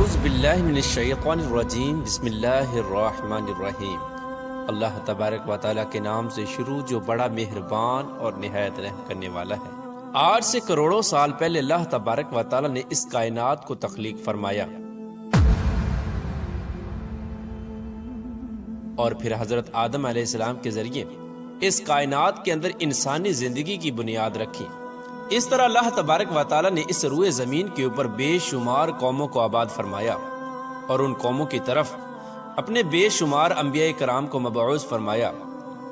اعوذ باللہ من الشیطان الرجیم بسم اللہ الرحمن الرحیم۔ اللہ تبارک و تعالیٰ کے نام سے شروع جو بڑا مہربان اور نہایت رحم کرنے والا ہے۔ آج سے کروڑوں سال پہلے اللہ تبارک و تعالیٰ نے اس کائنات کو تخلیق فرمایا اور پھر حضرت آدم علیہ السلام کے ذریعے اس کائنات کے اندر انسانی زندگی کی بنیاد رکھی۔ اس طرح اللہ تبارک و تعالیٰ نے اس روئے زمین کے اوپر بے شمار قوموں کو آباد فرمایا اور ان قوموں کی طرف اپنے بے شمار انبیاء کرام کو مبعوث فرمایا۔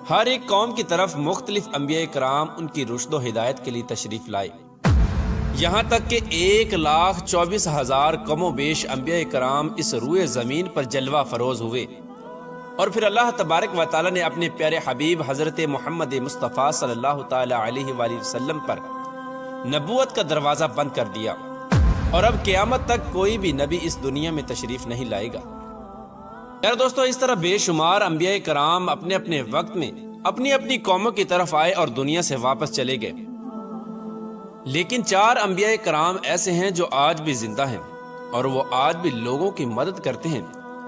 ہر ایک قوم کی طرف مختلف انبیاء کرام ان کی رشد و ہدایت کے لیے تشریف لائے، یہاں تک کہ 1,24,000 کم و بیش انبیاء کرام اس روئے زمین پر جلوہ فروز ہوئے۔ اور پھر اللہ تبارک و تعالیٰ نے اپنے پیارے حبیب حضرت محمد مصطفیٰ صلی اللہ تعالیٰ علیہ وآلہ وسلم پر نبوت کا دروازہ بند کر دیا، اور اب قیامت تک کوئی بھی نبی اس دنیا میں تشریف نہیں لائے گا۔ یار دوستو، اس طرح بے شمار انبیاء کرام اپنے اپنے وقت میں اپنی اپنی قوموں کی طرف آئے اور دنیا سے واپس چلے گئے، لیکن 4 انبیاء کرام ایسے ہیں جو آج بھی زندہ ہیں اور وہ آج بھی لوگوں کی مدد کرتے ہیں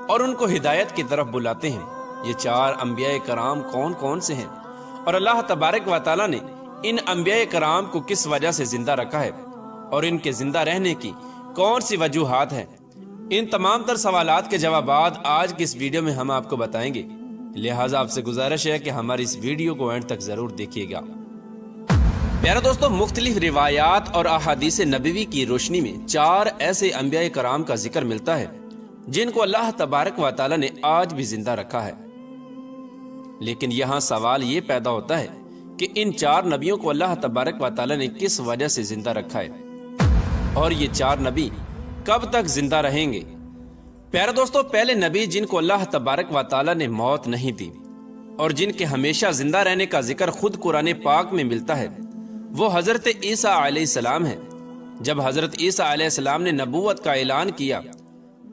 اور ان کو ہدایت کی طرف بلاتے ہیں۔ یہ 4 انبیاء کرام کون کون سے ہیں اور اللہ تبارک و تعالیٰ نے ان انبیاء کرام کو کس وجہ سے زندہ رکھا ہے اور ان کے زندہ رہنے کی کون سی وجوہات ہیں، ان تمام تر سوالات کے جوابات آج کی اس ویڈیو میں ہم آپ کو بتائیں گے، لہٰذا آپ سے گزارش ہے کہ ہماری اس ویڈیو کو اینڈ تک ضرور دیکھیے گا۔ پیارے دوستو، مختلف روایات اور احادیث نبوی کی روشنی میں 4 ایسے انبیاء کرام کا ذکر ملتا ہے جن کو اللہ تبارک و تعالیٰ نے آج بھی زندہ رکھا ہے، لیکن یہاں سوال یہ پیدا ہوتا ہے کہ ان 4 نبیوں کو اللہ تبارک و تعالیٰ نے کس وجہ سے زندہ رکھا ہے اور یہ 4 نبی کب تک زندہ رہیں گے۔ پیارے دوستو، پہلے نبی جن کو اللہ تبارک و تعالیٰ نے موت نہیں دی اور جن کے ہمیشہ زندہ رہنے کا ذکر خود قرآن پاک میں ملتا ہے، وہ حضرت عیسیٰ علیہ السلام ہیں۔ جب حضرت عیسیٰ علیہ السلام نے نبوت کا اعلان کیا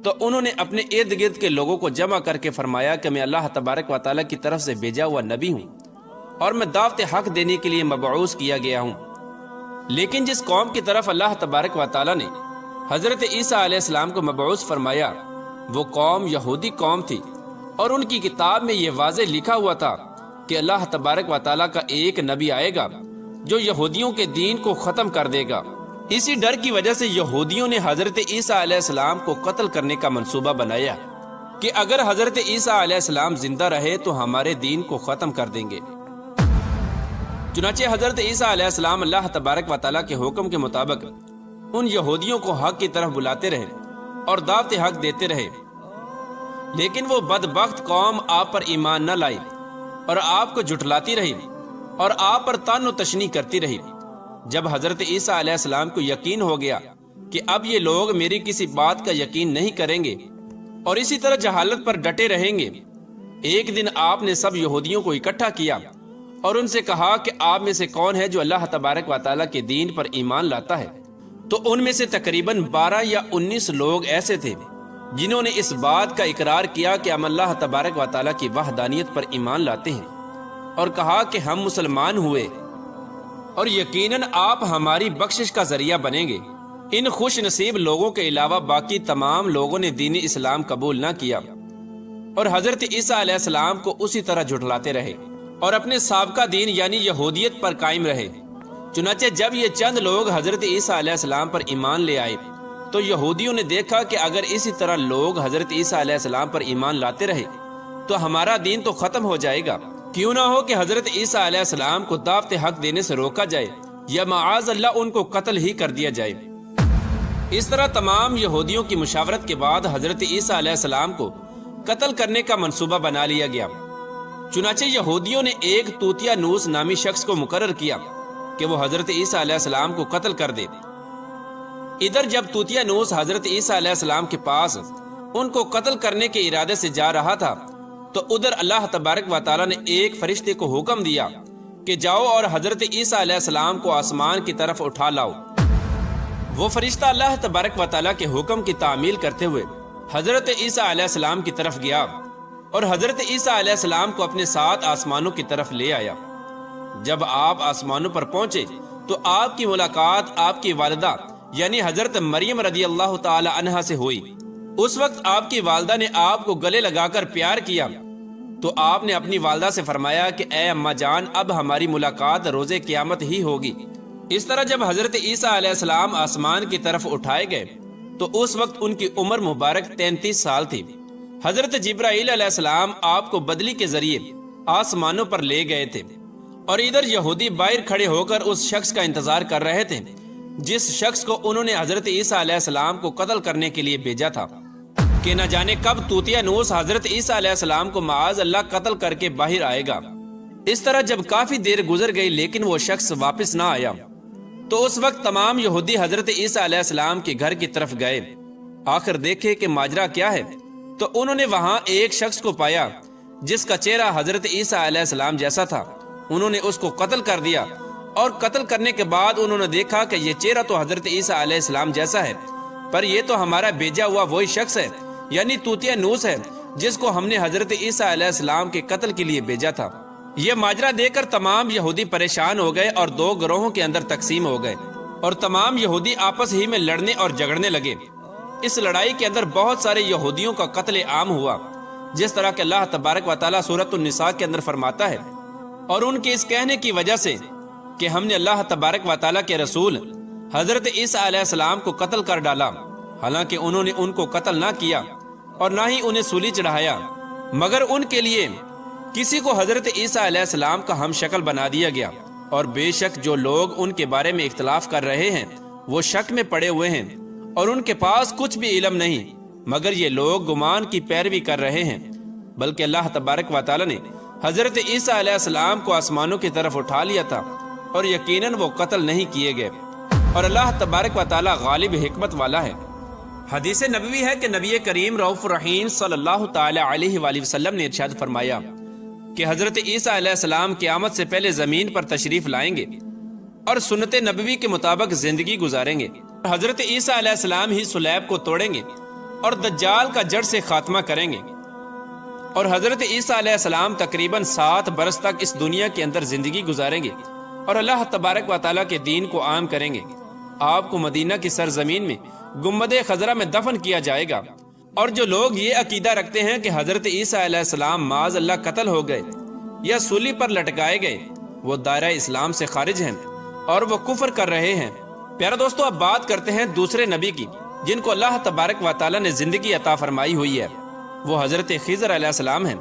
تو انہوں نے اپنے ارد گرد کے لوگوں کو جمع کر کے فرمایا کہ میں اللہ تبارک و تعالیٰ کی طرف سے بھیجا ہوا نبی ہوں اور میں دعوت حق دینے کے لیے مبعوث کیا گیا ہوں۔ لیکن جس قوم کی طرف اللہ تبارک و تعالیٰ نے حضرت عیسیٰ علیہ السلام کو مبعوث فرمایا، وہ قوم یہودی قوم تھی، اور ان کی کتاب میں یہ واضح لکھا ہوا تھا کہ اللہ تبارک و تعالیٰ کا ایک نبی آئے گا جو یہودیوں کے دین کو ختم کر دے گا۔ اسی ڈر کی وجہ سے یہودیوں نے حضرت عیسیٰ علیہ السلام کو قتل کرنے کا منصوبہ بنایا کہ اگر حضرت عیسیٰ علیہ السلام زندہ رہے تو ہمارے دین کو ختم کر دیں گے۔ چنانچہ حضرت عیسیٰ علیہ السلام اللہ تبارک و تعالیٰ کے حکم کے مطابق ان یہودیوں کو حق کی طرف بلاتے رہے اور دعوت حق دیتے رہے، لیکن وہ بدبخت قوم آپ پر ایمان نہ لائی اور آپ کو جھٹلاتی رہی اور آپ پر طعن و تشنیع کرتی رہی۔ جب حضرت عیسیٰ علیہ السلام کو یقین ہو گیا کہ اب یہ لوگ میری کسی بات کا یقین نہیں کریں گے اور اسی طرح جہالت پر ڈٹے رہیں گے، ایک دن آپ نے سب یہودیوں کو اکٹھا کیا اور ان سے کہا کہ آپ میں سے کون ہے جو اللہ تبارک و تعالیٰ کے دین پر ایمان لاتا ہے؟ تو ان میں سے تقریباً 12 یا 19 لوگ ایسے تھے جنہوں نے اس بات کا اقرار کیا کہ ہم اللہ تبارک و تعالیٰ کی وحدانیت پر ایمان لاتے ہیں، اور کہا کہ ہم مسلمان ہوئے اور یقیناً آپ ہماری بخشش کا ذریعہ بنیں گے۔ ان خوش نصیب لوگوں کے علاوہ باقی تمام لوگوں نے دین اسلام قبول نہ کیا اور حضرت عیسیٰ علیہ السلام کو اسی طرح جھٹلاتے رہے اور اپنے سابقہ دین یعنی یہودیت پر قائم رہے۔ چنانچہ جب یہ چند لوگ حضرت عیسیٰ علیہ السلام پر ایمان لے آئے تو یہودیوں نے دیکھا کہ اگر اسی طرح لوگ حضرت عیسیٰ علیہ السلام پر ایمان لاتے رہے تو ہمارا دین تو ختم ہو جائے گا، کیوں نہ ہو کہ حضرت عیسیٰ علیہ السلام کو دعوت حق دینے سے روکا جائے یا معاذ اللہ ان کو قتل ہی کر دیا جائے۔ اس طرح تمام یہودیوں کی مشاورت کے بعد حضرت عیسیٰ علیہ السلام کو قتل کرنے کا منصوبہ بنا لیا گیا۔ چنانچہ یہودیوں نے ایک توتیا نوس نامی شخص کو مقرر کیا کہ وہ حضرت عیسیٰ علیہ السلام کو قتل کر دے۔ ادھر جب توتیا نوس حضرت عیسیٰ علیہ السلام کے پاس ان کو قتل کرنے کے ارادے سے جا رہا تھا تو ادھر اللہ تبارک و تعالیٰ نے ایک فرشتے کو حکم دیا کہ جاؤ اور حضرت عیسیٰ علیہ السلام کو آسمان کی طرف اٹھا لاؤ۔ وہ فرشتہ اللہ تبارک و تعالیٰ کے حکم کی تعمیل کرتے ہوئے حضرت عیسیٰ علیہ السلام کی طرف گیا اور حضرت عیسیٰ علیہ السلام کو اپنے ساتھ آسمانوں کی طرف لے آیا۔ جب آپ آسمانوں پر پہنچے تو آپ کی ملاقات آپ کی والدہ یعنی حضرت مریم رضی اللہ تعالی عنہا سے ہوئی اس وقت آپ کی والدہ نے آپ کو گلے لگا کر پیار کیا تو آپ نے اپنی والدہ سے فرمایا کہ اے اماں جان، اب ہماری ملاقات روز قیامت ہی ہوگی۔ اس طرح جب حضرت عیسیٰ علیہ السلام آسمان کی طرف اٹھائے گئے تو اس وقت ان کی عمر مبارک 33 سال تھی۔ حضرت جبرائیل علیہ السلام آپ کو بدلی کے ذریعے آسمانوں پر لے گئے تھے، اور ادھر یہودی باہر کھڑے ہو کر اس شخص کا انتظار کر رہے تھے جس شخص کو انہوں نے حضرت عیسیٰ علیہ السلام کو قتل کرنے کے لیے بھیجا تھا کہ نہ جانے کب طوطیا نوس حضرت عیسیٰ علیہ السلام کو معاذ اللہ قتل کر کے باہر آئے گا۔ اس طرح جب کافی دیر گزر گئی لیکن وہ شخص واپس نہ آیا تو اس وقت تمام یہودی حضرت عیسیٰ علیہ السلام کے گھر کی طرف گئے، آخر دیکھے کہ ماجرا کیا ہے، تو انہوں نے وہاں ایک شخص کو پایا جس کا چہرہ حضرت عیسیٰ علیہ السلام جیسا تھا۔ انہوں نے اس کو قتل کر دیا، اور قتل کرنے کے بعد انہوں نے دیکھا کہ یہ چہرہ تو حضرت عیسیٰ علیہ السلام جیسا ہے، پر یہ تو ہمارا بھیجا ہوا وہی شخص ہے، یعنی طوطیا نوس ہے جس کو ہم نے حضرت عیسیٰ علیہ السلام کے قتل کے لیے بھیجا تھا۔ یہ ماجرا دیکھ کر تمام یہودی پریشان ہو گئے اور دو گروہوں کے اندر تقسیم ہو گئے، اور تمام یہودی آپس ہی میں لڑنے اور جھگڑنے لگے۔ اس لڑائی کے اندر بہت سارے یہودیوں کا قتل عام ہوا، جس طرح کہ اللہ تبارک و تعالیٰ سورۃ النساء کے اندر فرماتا ہے، اور ان کے اس کہنے کی وجہ سے کہ ہم نے اللہ تبارک و تعالیٰ کے رسول حضرت عیسیٰ علیہ السلام کو قتل کر ڈالا، حالانکہ انہوں نے ان کو قتل نہ کیا اور نہ ہی انہیں سولی چڑھایا، مگر ان کے لیے کسی کو حضرت عیسیٰ علیہ السلام کا ہم شکل بنا دیا گیا، اور بے شک جو لوگ ان کے بارے میں اختلاف کر رہے ہیں وہ شک میں پڑے ہوئے ہیں، اور ان کے پاس کچھ بھی علم نہیں، مگر یہ لوگ گمان کی پیروی کر رہے ہیں۔ بلکہ اللہ تبارک و تعالیٰ نے حضرت عیسیٰ علیہ السلام کو آسمانوں کی طرف اٹھا لیا تھا، اور یقیناً وہ قتل نہیں کیے گئے، اور اللہ تبارک و تعالیٰ غالب حکمت والا ہے۔ حدیث نبوی ہے کہ نبی کریم رؤوف الرحیم صلی اللہ تعالی علیہ وآلہ وسلم نے ارشاد فرمایا کہ حضرت عیسیٰ علیہ السلام قیامت سے پہلے زمین پر تشریف لائیں گے اور سنت نبوی کے مطابق زندگی گزاریں گے۔ حضرت عیسیٰ علیہ السلام ہی صلیب کو توڑیں گے اور دجال کا جڑ سے خاتمہ کریں گے، اور حضرت عیسیٰ علیہ السلام تقریباً 7 برس تک اس دنیا کے اندر زندگی گزاریں گے اور اللہ تبارک و تعالیٰ کے دین کو عام کریں گے۔ آپ کو مدینہ کی سرزمین میں گنبد خضرا میں دفن کیا جائے گا، اور جو لوگ یہ عقیدہ رکھتے ہیں کہ حضرت عیسیٰ علیہ السلام معاذ اللہ قتل ہو گئے یا سولی پر لٹکائے گئے، وہ دائرہ اسلام سے خارج ہیں اور وہ کفر کر رہے ہیں۔ پیارا دوستو، اب بات کرتے ہیں دوسرے نبی کی جن کو اللہ تبارک و تعالیٰ نے زندگی عطا فرمائی ہوئی ہے، وہ حضرت خضر علیہ السلام ہیں۔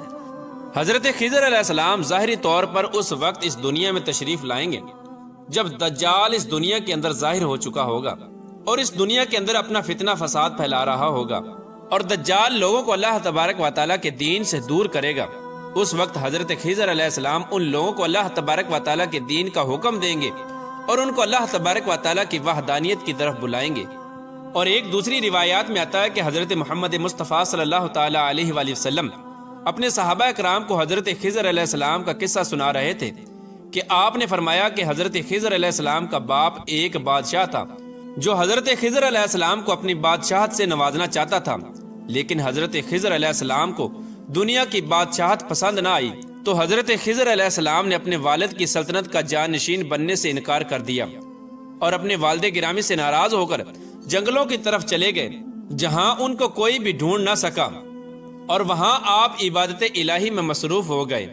حضرت خضر علیہ السلام ظاہری طور پر اس وقت اس دنیا میں تشریف لائیں گے جب دجال اس دنیا کے اندر ظاہر ہو چکا ہوگا اور اس دنیا کے اندر اپنا فتنہ فساد پھیلا رہا ہوگا، اور دجال لوگوں کو اللہ تبارک و تعالیٰ کے دین سے دور کرے گا۔ اس وقت حضرت خضر علیہ السلام ان لوگوں کو اللہ تبارک و تعالیٰ کے دین کا حکم دیں گے اور ان کو اللہ تبارک و تعالیٰ کی وحدانیت کی طرف بلائیں گے۔ اور ایک دوسری روایات میں آتا ہے کہ حضرت محمد مصطفیٰ صلی اللہ تعالیٰ علیہ وآلہ وسلم اپنے صحابہ اکرام کو حضرت خضر علیہ السلام کا قصہ سنا رہے تھے کہ آپ نے فرمایا کہ حضرت خضر علیہ السلام کا باپ ایک بادشاہ تھا جو حضرت خضر علیہ السلام کو اپنی بادشاہت سے نوازنا چاہتا تھا، لیکن حضرت خضر علیہ السلام کو دنیا کی بادشاہت پسند نہ آئی، تو حضرت خضر علیہ السلام نے اپنے والد کی سلطنت کا جانشین بننے سے انکار کر دیا اور اپنے والد گرامی سے ناراض ہو کر جنگلوں کی طرف چلے گئے جہاں ان کو کوئی بھی ڈھونڈ نہ سکا، اور وہاں آپ عبادت الہی میں مصروف ہو گئے۔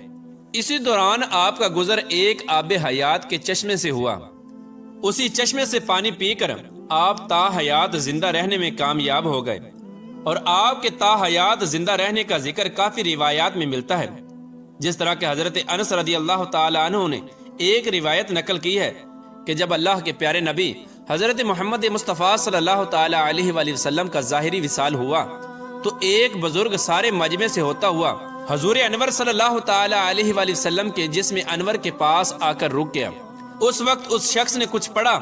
اسی دوران آپ کا گزر ایک آب حیات کے چشمے سے ہوا۔ اسی چشمے سے پانی پی کر آپ تا حیات زندہ رہنے میں کامیاب ہو گئے، اور آپ کے تا حیات زندہ رہنے کا ذکر کافی روایات میں ملتا ہے، جس طرح کہ حضرت انس رضی اللہ تعالی عنہ نے ایک روایت نقل کی ہے کہ جب اللہ کے پیارے نبی حضرت محمد مصطفیٰ صلی اللہ تعالی علیہ وآلہ وسلم کا ظاہری وصال ہوا تو ایک بزرگ سارے مجمع سے ہوتا ہوا حضور انور صلی اللہ تعالی علیہ وآلہ وسلم کے جسم انور کے پاس آ کر رک گیا۔ اس وقت اس شخص نے کچھ پڑھا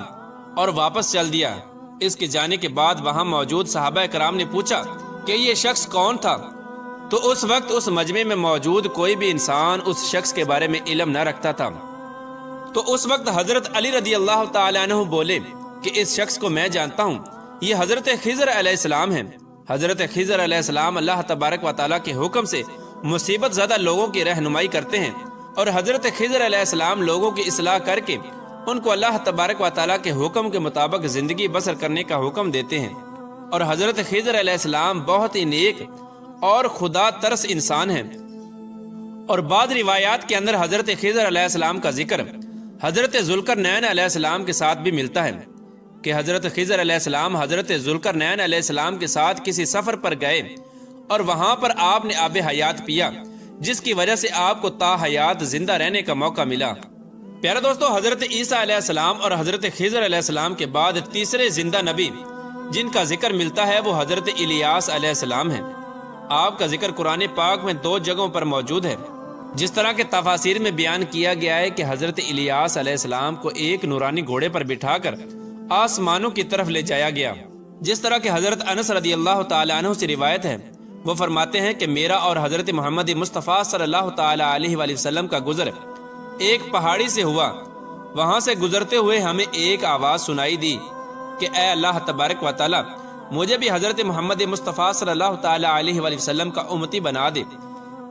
اور واپس چل دیا۔ اس کے جانے کے بعد وہاں موجود صحابہ کرام نے پوچھا کہ یہ شخص کون تھا، تو اس وقت اس مجمع میں موجود کوئی بھی انسان اس شخص کے بارے میں علم نہ رکھتا تھا۔ تو اس وقت حضرت علی رضی اللہ تعالی عنہ بولے کہ اس شخص کو میں جانتا ہوں، یہ حضرت خضر علیہ السلام ہیں۔ حضرت خضر علیہ السلام اللہ تبارک و تعالیٰ کے حکم سے مصیبت زدہ لوگوں کی رہنمائی کرتے ہیں، اور حضرت خضر علیہ السلام لوگوں کی اصلاح کر کے ان کو اللہ تبارک و تعالیٰ کے حکم کے مطابق زندگی بسر کرنے کا حکم دیتے ہیں۔ اور حضرت خضر علیہ السلام بہت ہی نیک اور خدا ترس انسان ہیں۔ اور بعض روایات کے اندر حضرت خضر علیہ السلام کا ذکر حضرت ذوالقرنین علیہ السلام کے ساتھ بھی ملتا ہے کہ حضرت خضر علیہ السلام حضرت ذوالقرنین علیہ السلام کے ساتھ کسی سفر پر گئے اور وہاں پر آپ نے آب حیات پیا، جس کی وجہ سے آپ کو تا حیات زندہ رہنے کا موقع ملا۔ پیارے دوستو، حضرت عیسیٰ علیہ السلام اور حضرت خضر علیہ السلام کے بعد تیسرے زندہ نبی جن کا ذکر ملتا ہے وہ حضرت الیاس علیہ السلام ہیں۔ آپ کا ذکر قرآن پاک میں 2 جگہوں پر موجود ہے۔ جس طرح کے تفاسیر میں بیان کیا گیا ہے کہ حضرت الیاس علیہ السلام کو ایک نورانی گھوڑے پر بٹھا کر آسمانوں کی طرف لے جایا گیا۔ جس طرح کہ حضرت انس رضی اللہ تعالیٰ عنہ سے روایت ہے، وہ فرماتے ہیں کہ میرا اور حضرت محمد مصطفیٰ صلی اللہ تعالیٰ علیہ وآلہ وسلم کا گزر ایک پہاڑی سے ہوا۔ وہاں سے گزرتے ہوئے ہمیں ایک آواز سنائی دی کہ اے اللہ تبارک و تعالیٰ، مجھے بھی حضرت محمد مصطفیٰ صلی اللہ تعالیٰ علیہ وآلہ وسلم کا امتی بنا دے۔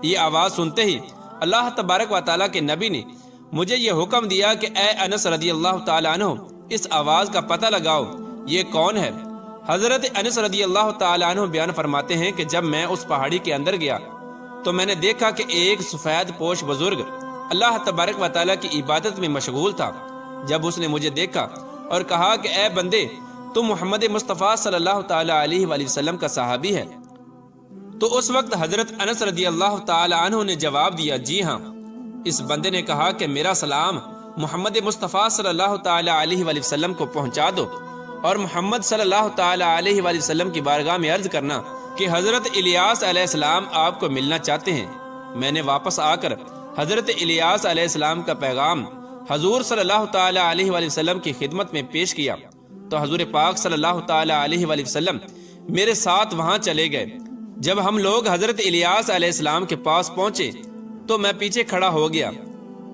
یہ آواز سنتے ہی اللہ تبارک و تعالیٰ کے نبی نے مجھے یہ حکم دیا کہ اے انس رضی اللہ تعالیٰ عنہ، اس آواز کا پتہ لگاؤ، یہ کون ہے؟ حضرت انس رضی اللہ تعالیٰ عنہ بیان فرماتے ہیں کہ جب میں اس پہاڑی کے اندر گیا تو میں نے دیکھا کہ ایک سفید پوش بزرگ اللہ تبارک و تعالیٰ کی عبادت میں مشغول تھا۔ جب اس نے مجھے دیکھا اور کہا کہ اے بندے، تم محمد مصطفیٰ صلی اللہ تعالیٰ علیہ وآلہ وسلم کا صحابی ہے، تو اس وقت حضرت انس رضی اللہ تعالیٰ عنہ نے جواب دیا، جی ہاں۔ اس بندے نے کہا کہ میرا سلام محمد مصطفیٰ صلی اللہ تعالیٰ علیہ وآلہ وسلم کو پہنچا دو، اور محمد صلی اللہ تعالیٰ علیہ وآلہ وسلم کی بارگاہ میں عرض کرنا کہ حضرت الیاس علیہ السلام آپ کو ملنا چاہتے ہیں۔ میں نے واپس آ کر حضرت الیاس علیہ السلام کا پیغام حضور صلی اللہ تعالیٰ علیہ وآلہ وسلم کی خدمت میں پیش کیا تو حضور پاک صلی اللہ تعالیٰ علیہ وآلہ وسلم میرے ساتھ وہاں چلے گئے۔ جب ہم لوگ حضرت الیاس علیہ السلام کے پاس پہنچے تو میں پیچھے کھڑا ہو گیا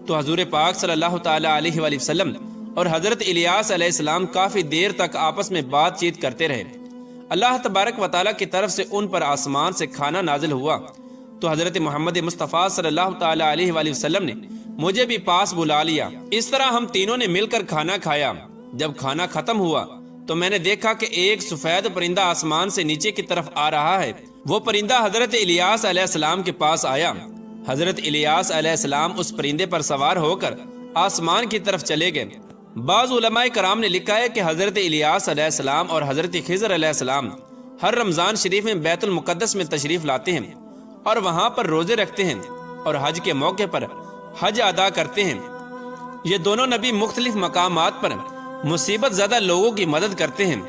تو حضور پاک صلی اللہ تعالیٰ علیہ وآلہ وسلم اور حضرت الیاس علیہ السلام کافی دیر تک آپس میں بات چیت کرتے رہے۔ اللہ تبارک و تعالیٰ کی طرف سے ان پر آسمان سے کھانا نازل ہوا تو حضرت محمد مصطفیٰ صلی اللہ تعالیٰ علیہ وآلہ وسلم نے مجھے بھی پاس بلا لیا۔ اس طرح ہم تینوں نے مل کر کھانا کھایا۔ جب کھانا ختم ہوا تو میں نے دیکھا کہ ایک سفید پرندہ آسمان سے نیچے کی طرف آ رہا ہے۔ وہ پرندہ حضرت الیاس علیہ السلام کے پاس آیا۔ حضرت الیاس علیہ السلام اس پرندے پر سوار ہو کر آسمان کی طرف چلے گئے۔ بعض علماء کرام نے لکھا ہے کہ حضرت الیاس علیہ السلام اور حضرت خضر علیہ السلام ہر رمضان شریف میں بیت المقدس میں تشریف لاتے ہیں اور وہاں پر روزے رکھتے ہیں اور حج کے موقع پر حج ادا کرتے ہیں۔ یہ دونوں نبی مختلف مقامات پر مصیبت زدہ لوگوں کی مدد کرتے ہیں۔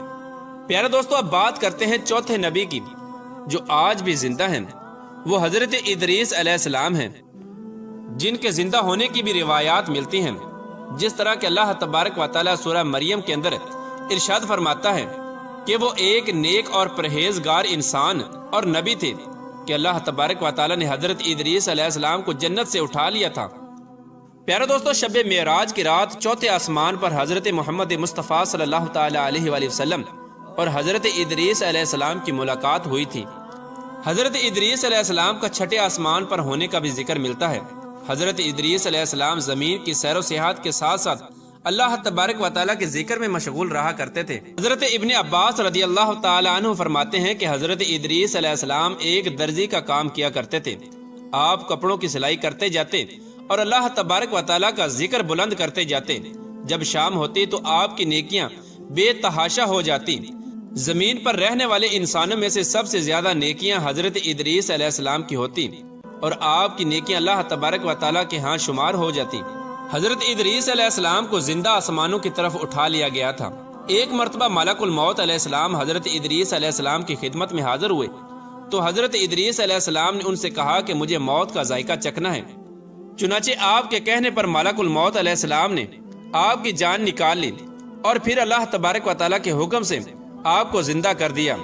پیارے دوستو، اب بات کرتے ہیں چوتھے نبی کی جو آج بھی زندہ ہیں۔ وہ حضرت ادریس علیہ السلام ہیں جن کے زندہ ہونے کی بھی روایات ملتی ہیں۔ جس طرح کہ اللہ تبارک و تعالیٰ سورہ مریم کے اندر ارشاد فرماتا ہے کہ وہ ایک نیک اور پرہیزگار انسان اور نبی تھے کہ اللہ تبارک و تعالیٰ نے حضرت ادریس علیہ السلام کو جنت سے اٹھا لیا تھا۔ پیارے دوستو، شب معراج کی رات چوتھے آسمان پر حضرت محمد مصطفیٰ صلی اللہ تعالیٰ علیہ وآلہ وسلم اور حضرت ادریس علیہ السلام کی ملاقات ہوئی تھی۔ حضرت ادریس علیہ السلام کا چھٹے آسمان پر ہونے کا بھی ذکر ملتا ہے۔ حضرت ادریس علیہ السلام زمین کی سیر و سیاحت کے ساتھ ساتھ اللہ تبارک و تعالیٰ کے ذکر میں مشغول رہا کرتے تھے۔ حضرت ابن عباس رضی اللہ تعالیٰ عنہ فرماتے ہیں کہ حضرت ادریس علیہ السلام ایک درزی کا کام کیا کرتے تھے۔ آپ کپڑوں کی سلائی کرتے جاتے اور اللہ تبارک و تعالیٰ کا ذکر بلند کرتے جاتے۔ جب شام ہوتی تو آپ کی نیکیاں بے تحاشا ہو جاتی۔ زمین پر رہنے والے انسانوں میں سے سب سے زیادہ نیکیاں حضرت ادریس علیہ السلام کی ہوتی اور آپ کی نیکیاں اللہ تبارک و تعالیٰ کے ہاں شمار ہو جاتی۔ حضرت ادریس علیہ السلام کو زندہ آسمانوں کی طرف اٹھا لیا گیا تھا۔ ایک مرتبہ ملک الموت علیہ السلام حضرت ادریس علیہ السلام کی خدمت میں حاضر ہوئے تو حضرت ادریس علیہ السلام نے ان سے کہا کہ مجھے موت کا ذائقہ چکھنا ہے۔ چنانچہ آپ کے کہنے پر ملک الموت علیہ السلام نے آپ کی جان نکال لی اور پھر اللہ تبارک و تعالیٰ کے حکم سے آپ کو زندہ کر دیا۔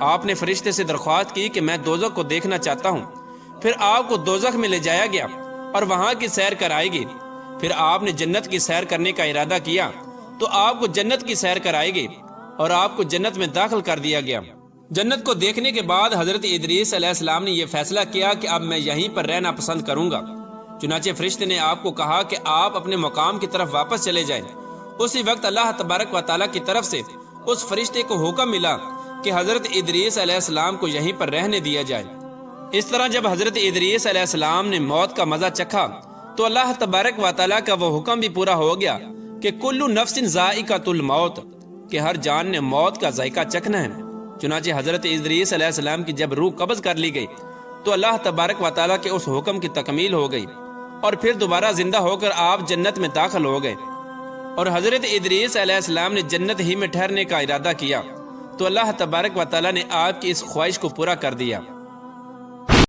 آپ نے فرشتے سے درخواست کی کہ میں دوزخ کو دیکھنا چاہتا ہوں۔ پھر آپ کو دوزخ میں لے جایا گیا اور وہاں کی سیر کرائے گی۔ پھر آپ نے جنت کی سیر کرنے کا ارادہ کیا تو آپ کو جنت کی سیر کرائے گی اور آپ کو جنت میں داخل کر دیا گیا۔ جنت کو دیکھنے کے بعد حضرت ادریس علیہ السلام نے یہ فیصلہ کیا کہ اب میں یہیں پر رہنا پسند کروں گا۔ چنانچہ فرشتے نے آپ کو کہا کہ آپ اپنے مقام کی طرف واپس چلے جائیں۔ اسی وقت اللہ تبارک و تعالیٰ کی طرف سے اس فرشتے کو حکم ملا کہ حضرت ادریس علیہ السلام کو یہیں پر رہنے دیا جائے۔ اس طرح جب حضرت ادریس علیہ السلام نے موت کا مزہ چکھا تو اللہ تبارک و تعالیٰ کا وہ حکم بھی پورا ہو گیا کہ کل نفس ذائقۃ الموت، کہ ہر جان نے موت کا ذائقہ چکھنا ہے۔ چنانچہ حضرت ادریس علیہ السلام کی جب روح قبض کر لی گئی تو اللہ تبارک و تعالیٰ کے اس حکم کی تکمیل ہو گئی اور پھر دوبارہ زندہ ہو کر آپ جنت میں داخل ہو گئے۔ اور حضرت ادریس علیہ السلام نے جنت ہی میں ٹھہرنے کا ارادہ کیا تو اللہ تبارک و تعالیٰ نے آپ کی اس خواہش کو پورا کر دیا۔